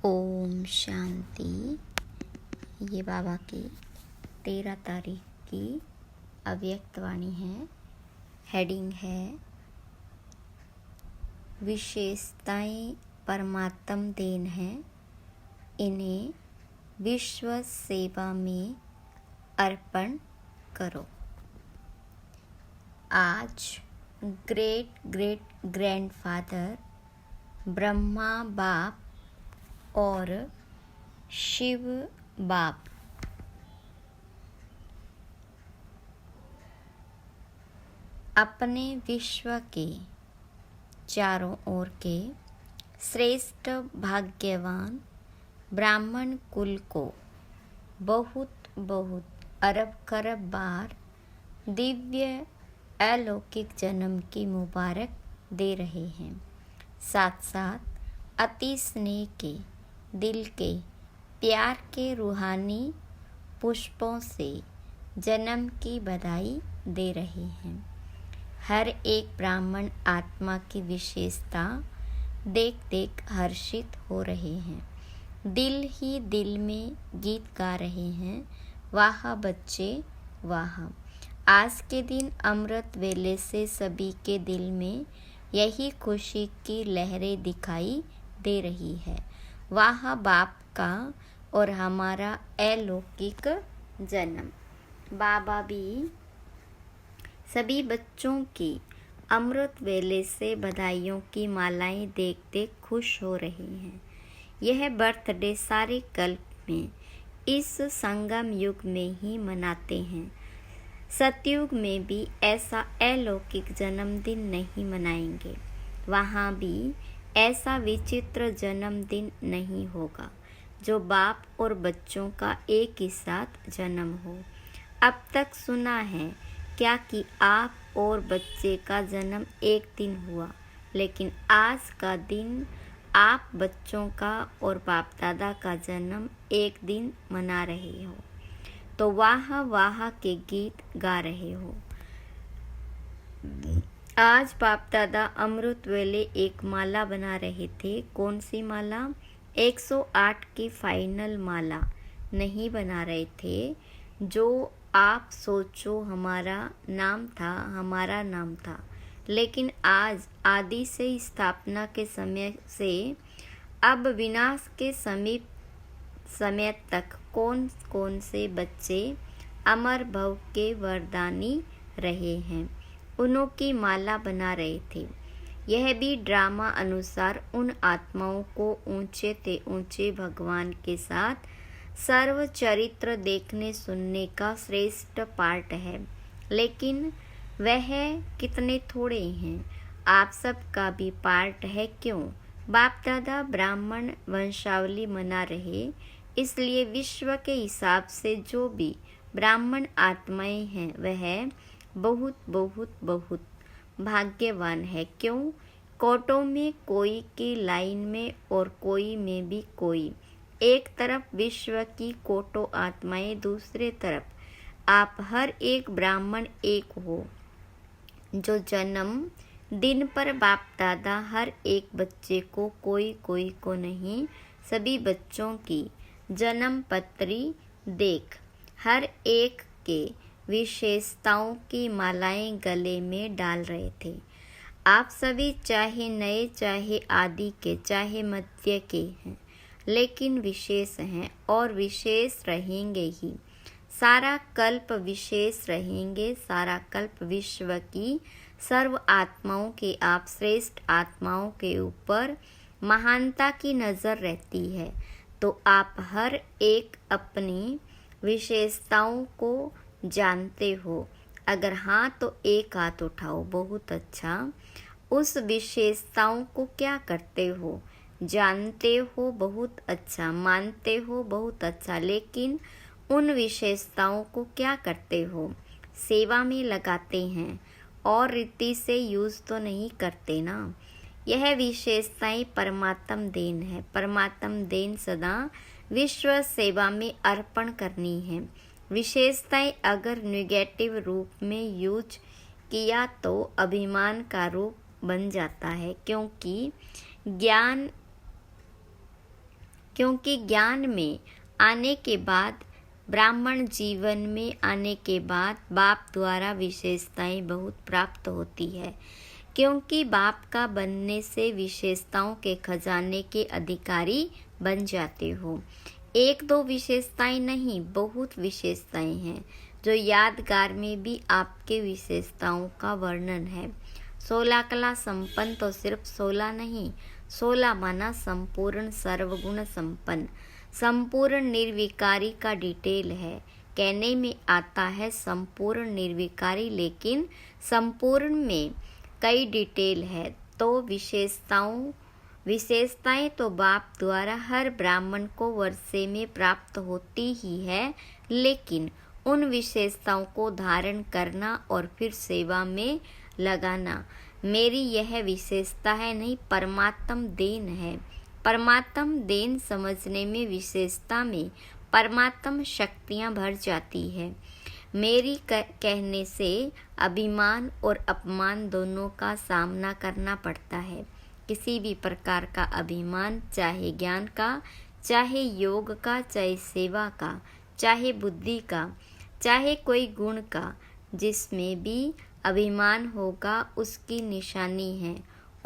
ओम शांति। ये बाबा की 13 तारीख की अव्यक्त वाणी है। हेडिंग है विशेषताएं परमात्म देन है, इन्हें विश्व सेवा में अर्पण करो। आज ग्रेट ग्रेट ग्रैंडफादर ब्रह्मा बाप और शिव बाप अपने विश्व के चारों ओर के श्रेष्ठ भाग्यवान ब्राह्मण कुल को बहुत बहुत अरब खरब बार दिव्य अलौकिक जन्म की मुबारक दे रहे हैं। साथ साथ अति स्नेह के दिल के प्यार के रूहानी पुष्पों से जन्म की बधाई दे रहे हैं। हर एक ब्राह्मण आत्मा की विशेषता देख देख हर्षित हो रहे हैं। दिल ही दिल में गीत गा रहे हैं, वाह बच्चे वाह। आज के दिन अमृत वेले से सभी के दिल में यही खुशी की लहरें दिखाई दे रही है। वाह बाप का और हमारा अलौकिक जन्म। बाबा भी सभी बच्चों की अमृत वेले से बधाइयों की मालाएं देख देख खुश हो रहे हैं। यह बर्थडे सारे कल्प में इस संगम युग में ही मनाते हैं। सतयुग में भी ऐसा अलौकिक जन्मदिन नहीं मनाएंगे। वहाँ भी ऐसा विचित्र जन्मदिन नहीं होगा जो बाप और बच्चों का एक ही साथ जन्म हो। अब तक सुना है क्या कि आप और बच्चे का जन्म एक दिन हुआ, लेकिन आज का दिन आप बच्चों का और बाप दादा का जन्म एक दिन मना रहे हो, तो वाह वाह के गीत गा रहे हो। आज बाप दादा अमृत वेले एक माला बना रहे थे। कौन सी माला? 108 की फाइनल माला नहीं बना रहे थे। जो आप सोचो हमारा नाम था, हमारा नाम था, लेकिन आज आदि से स्थापना के समय से अब विनाश के समीप समय तक कौन कौन से बच्चे अमर भव के वरदानी रहे हैं, उन्हों की माला बना रहे थे। यह भी ड्रामा अनुसार उन आत्माओं को ऊंचे ते ऊंचे भगवान के साथ सर्व चरित्र देखने सुनने का श्रेष्ठ पार्ट है, लेकिन वह कितने थोड़े हैं। आप सब का भी पार्ट है। क्यों? बाप दादा ब्राह्मण वंशावली मना रहे, इसलिए विश्व के हिसाब से जो भी ब्राह्मण आत्माएं हैं वह बहुत बहुत बहुत भाग्यवान है। क्यों? कोटों में कोई की लाइन में और कोई में भी कोई। एक तरफ विश्व की कोटो आत्माएं, दूसरे तरफ आप हर एक ब्राह्मण एक हो। जो जन्म दिन पर बाप दादा हर एक बच्चे को, कोई कोई को नहीं, सभी बच्चों की जन्म पत्री देख हर एक के विशेषताओं की मालाएं गले में डाल रहे थे। आप सभी चाहे नए चाहे आदि के चाहे मध्य के हैं, लेकिन विशेष हैं और विशेष रहेंगे ही। सारा कल्प विशेष रहेंगे। सारा कल्प विश्व की सर्व आत्माओं के आप श्रेष्ठ आत्माओं के ऊपर महानता की नज़र रहती है। तो आप हर एक अपनी विशेषताओं को जानते हो। अगर हाँ तो एक हाथ उठाओ। बहुत अच्छा। उस विशेषताओं को क्या करते हो? जानते हो। बहुत अच्छा। मानते हो। बहुत अच्छा। लेकिन उन विशेषताओं को क्या करते हो? सेवा में लगाते हैं और रीति से यूज़ तो नहीं करते ना। यह विशेषताएं परमात्म देन है। परमात्म देन सदा विश्व सेवा में अर्पण करनी है। विशेषताएं अगर नेगेटिव रूप में यूज किया तो अभिमान का रूप बन जाता है, क्योंकि ज्ञान क्योंकि ज्ञान में आने के बाद, ब्राह्मण जीवन में आने के बाद बाप द्वारा विशेषताएं बहुत प्राप्त होती है, क्योंकि बाप का बनने से विशेषताओं के खजाने के अधिकारी बन जाते हो। एक दो विशेषताएं नहीं, बहुत विशेषताएं हैं, जो यादगार में भी आपके विशेषताओं का वर्णन है। 16 कला संपन्न तो सिर्फ 16 नहीं, 16 माना संपूर्ण सर्वगुण संपन्न, संपूर्ण निर्विकारी का डिटेल है। कहने में आता है संपूर्ण निर्विकारी, लेकिन संपूर्ण में कई डिटेल है। तो विशेषताएं तो बाप द्वारा हर ब्राह्मण को वर्षे में प्राप्त होती ही है, लेकिन उन विशेषताओं को धारण करना और फिर सेवा में लगाना मेरी यह विशेषता है नहीं, परमात्म देन है। परमात्म देन समझने में, विशेषता में परमात्म शक्तियाँ भर जाती है। मेरी कहने से अभिमान और अपमान दोनों का सामना करना पड़ता है। किसी भी प्रकार का अभिमान, चाहे ज्ञान का, चाहे योग का, चाहे सेवा का, चाहे बुद्धि का, चाहे कोई गुण का, जिसमें भी अभिमान होगा उसकी निशानी है,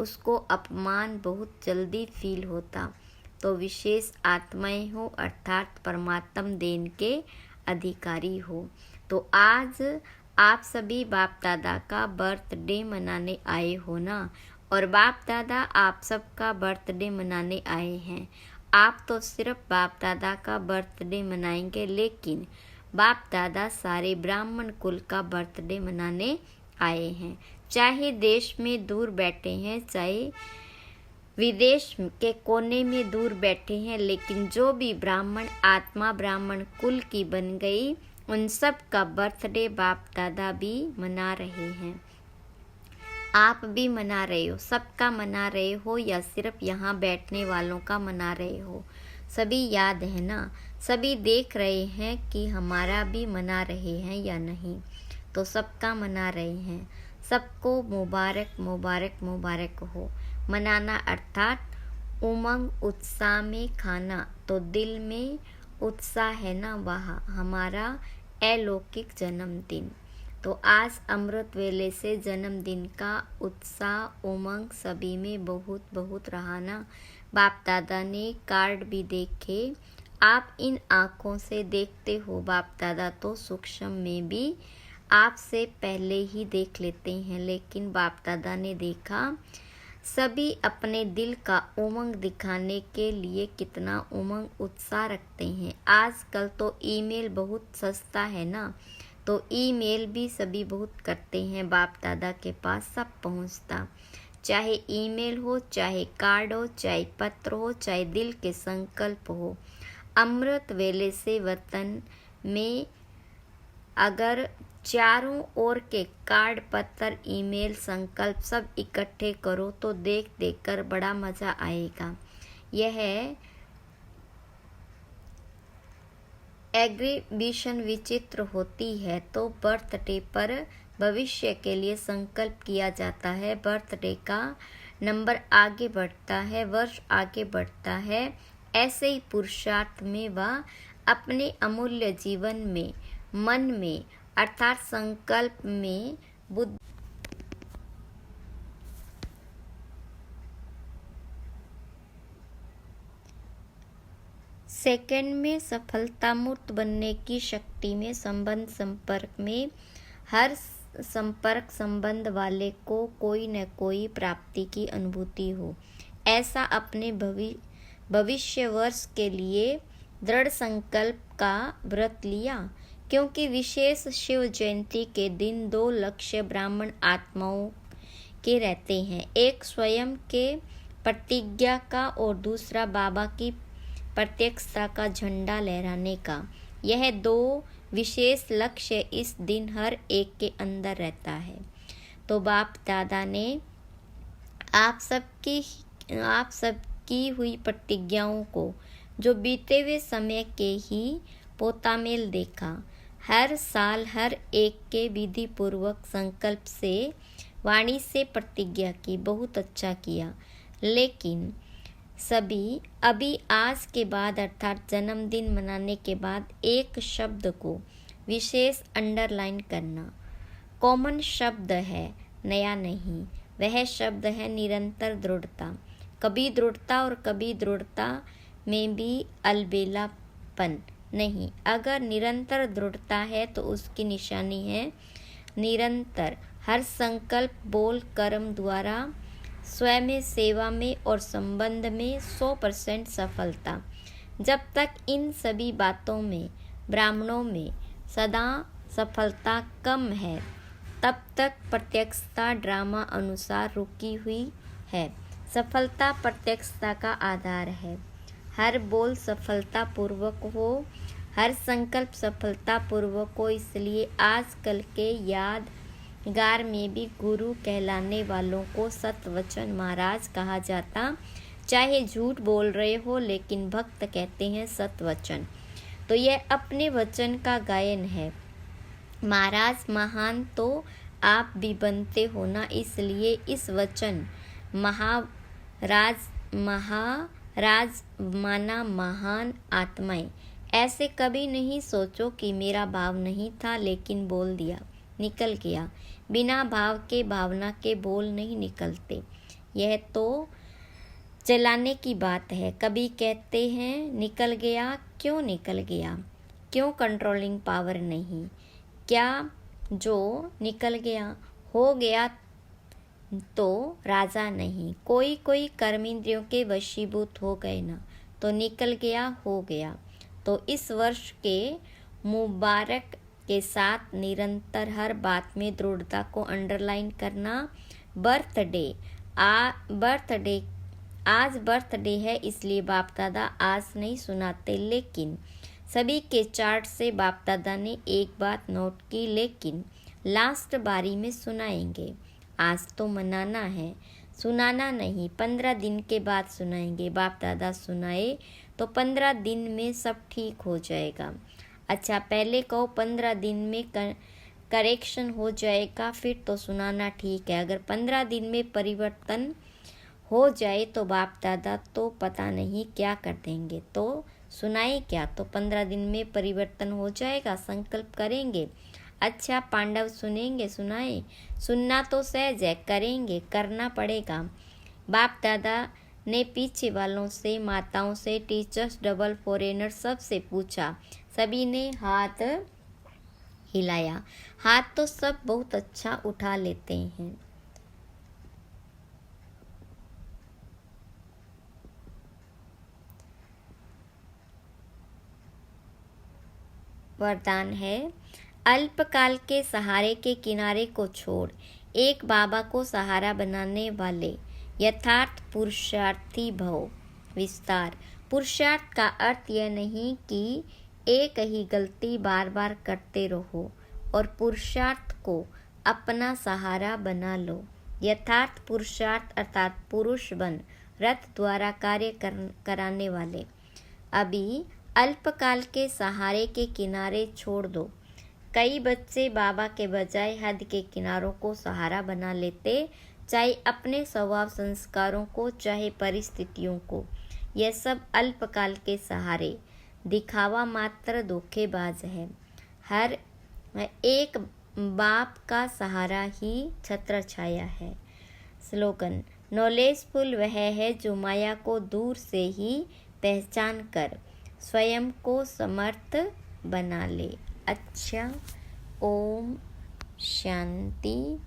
उसको अपमान बहुत जल्दी फील होता। तो विशेष आत्माएं हो, अर्थात परमात्म देन के अधिकारी हो। तो आज आप सभी बाप दादा का बर्थडे मनाने आए हो ना, और बाप दादा आप सबका बर्थडे मनाने आए हैं। आप तो सिर्फ बाप दादा का बर्थडे मनाएंगे, लेकिन बाप दादा सारे ब्राह्मण कुल का बर्थडे मनाने आए हैं। चाहे देश में दूर बैठे हैं, चाहे विदेश के कोने में दूर बैठे हैं, लेकिन जो भी ब्राह्मण आत्मा ब्राह्मण कुल की बन गई, उन सब का बर्थडे बाप दादा भी मना रहे हैं। आप भी मना रहे हो, सबका मना रहे हो, या सिर्फ यहाँ बैठने वालों का मना रहे हो? सभी याद है ना, सभी देख रहे हैं कि हमारा भी मना रहे हैं या नहीं। तो सबका मना रहे हैं। सबको मुबारक मुबारक मुबारक हो। मनाना अर्थात उमंग उत्साह में खाना, तो दिल में उत्साह है ना, वहाँ हमारा अलौकिक जन्मदिन। तो आज अमृत वेले से जन्मदिन का उत्साह उमंग सभी में बहुत बहुत रहा ना। बाप दादा ने कार्ड भी देखे, आप इन आँखों से देखते हो। बाप दादा तो सूक्ष्म में भी आपसे पहले ही देख लेते हैं, लेकिन बाप दादा ने देखा सभी अपने दिल का उमंग दिखाने के लिए कितना उमंग उत्साह रखते हैं। आजकल तो ईमेल बहुत सस्ता है ना, तो ईमेल भी सभी बहुत करते हैं। बाप दादा के पास सब पहुंचता, चाहे ईमेल हो, चाहे कार्ड हो, चाहे पत्र हो, चाहे दिल के संकल्प हो। अमृत वेले से वतन में अगर चारों ओर के कार्ड, पत्र, ईमेल, संकल्प सब इकट्ठे करो तो देख देख कर बड़ा मज़ा आएगा। यह एग्रीबिशन विचित्र होती है। तो बर्थडे पर भविष्य के लिए संकल्प किया जाता है। बर्थडे का नंबर आगे बढ़ता है, वर्ष आगे बढ़ता है। ऐसे ही पुरुषार्थ में वह अपने अमूल्य जीवन में, मन में अर्थात संकल्प में बुद्धि सेकंड में सफलता मूर्त बनने की शक्ति में, संबंध संपर्क में, हर संपर्क संबंध वाले को कोई न कोई प्राप्ति की अनुभूति हो, ऐसा अपने भविष्य वर्ष के लिए दृढ़ संकल्प का व्रत लिया। क्योंकि विशेष शिव जयंती के दिन दो लक्ष्य ब्राह्मण आत्माओं के रहते हैं, एक स्वयं के प्रतिज्ञा का और दूसरा बाबा की प्रत्यक्षता का झंडा लहराने का। यह दो विशेष लक्ष्य इस दिन हर एक के अंदर रहता है। तो बाप दादा ने आप सबकी हुई प्रतिज्ञाओं को, जो बीते हुए समय के ही पोतामेल देखा, हर साल हर एक के विधि पूर्वक संकल्प से, वाणी से प्रतिज्ञा की। बहुत अच्छा किया, लेकिन सभी अभी आज के बाद अर्थात जन्मदिन मनाने के बाद एक शब्द को विशेष अंडरलाइन करना। कॉमन शब्द है, नया नहीं। वह शब्द है निरंतर दृढ़ता। कभी दृढ़ता और कभी दृढ़ता में भी अलबेलापन नहीं। अगर निरंतर दृढ़ता है तो उसकी निशानी है निरंतर हर संकल्प, बोल, कर्म द्वारा स्वयं में, सेवा में और संबंध में 100% सफलता। जब तक इन सभी बातों में, ब्राह्मणों में सदा सफलता कम है, तब तक प्रत्यक्षता ड्रामा अनुसार रुकी हुई है। सफलता प्रत्यक्षता का आधार है। हर बोल सफलतापूर्वक हो, हर संकल्प सफलतापूर्वक हो। इसलिए आजकल के यादगार में भी गुरु कहलाने वालों को सतवचन महाराज कहा जाता। चाहे झूठ बोल रहे हो लेकिन भक्त कहते हैं सतवचन। तो यह अपने वचन का गायन है। महाराज महान तो आप भी बनते हो ना, इसलिए इस वचन महाराज माना महान आत्माएं। ऐसे कभी नहीं सोचो कि मेरा भाव नहीं था लेकिन बोल दिया, निकल गया। बिना भाव के भावना के बोल नहीं निकलते। यह तो चलाने की बात है। कभी कहते हैं निकल गया, क्यों निकल गया? क्यों कंट्रोलिंग पावर नहीं? क्या जो निकल गया हो गया तो राजा नहीं? कोई कर्मेंद्रियों के वशीभूत हो गए ना, तो निकल गया हो गया। तो इस वर्ष के मुबारक के साथ निरंतर हर बात में दृढ़ता को अंडरलाइन करना। आज बर्थडे है, इसलिए बाप दादा आज नहीं सुनाते, लेकिन सभी के चार्ट से बाप दादा ने एक बात नोट की, लेकिन लास्ट बारी में सुनाएंगे। आज तो मनाना है, सुनाना नहीं। 15 दिन के बाद सुनाएंगे। बाप दादा सुनाए तो 15 दिन में सब ठीक हो जाएगा। अच्छा, पहले कहो 15 दिन में करेक्शन हो जाएगा, फिर तो सुनाना ठीक है। अगर 15 दिन में परिवर्तन हो जाए तो बाप दादा तो पता नहीं क्या कर देंगे। तो सुनाए क्या? तो 15 दिन में परिवर्तन हो जाएगा, संकल्प करेंगे। अच्छा, पांडव सुनेंगे, सुनाए? सुनना तो सहज है, करेंगे, करना पड़ेगा। बाप दादा ने पीछे वालों से, माताओं से, टीचर्स, डबल फॉरेनर सबसे पूछा। सभी ने हाथ हिलाया। हाथ तो सब बहुत अच्छा उठा लेते हैं। वरदान है, अल्पकाल के सहारे के किनारे को छोड़ एक बाबा को सहारा बनाने वाले यथार्थ पुरुषार्थी भव। विस्तार। पुरुषार्थ का अर्थ यह नहीं कि एक ही गलती बार बार करते रहो और पुरुषार्थ को अपना सहारा बना लो। यथार्थ पुरुषार्थ अर्थात पुरुष बन रथ द्वारा कार्य कराने वाले। अभी अल्पकाल के सहारे के किनारे छोड़ दो। कई बच्चे बाबा के बजाय हद के किनारों को सहारा बना लेते, चाहे अपने स्वभाव संस्कारों को, चाहे परिस्थितियों को। यह सब अल्पकाल के सहारे, दिखावा मात्र, धोखेबाज है। हर एक बाप का सहारा ही छत्र छाया है। स्लोगन। नॉलेजफुल वह है जो माया को दूर से ही पहचान कर स्वयं को समर्थ बना ले। अच्छा, ओम शांति।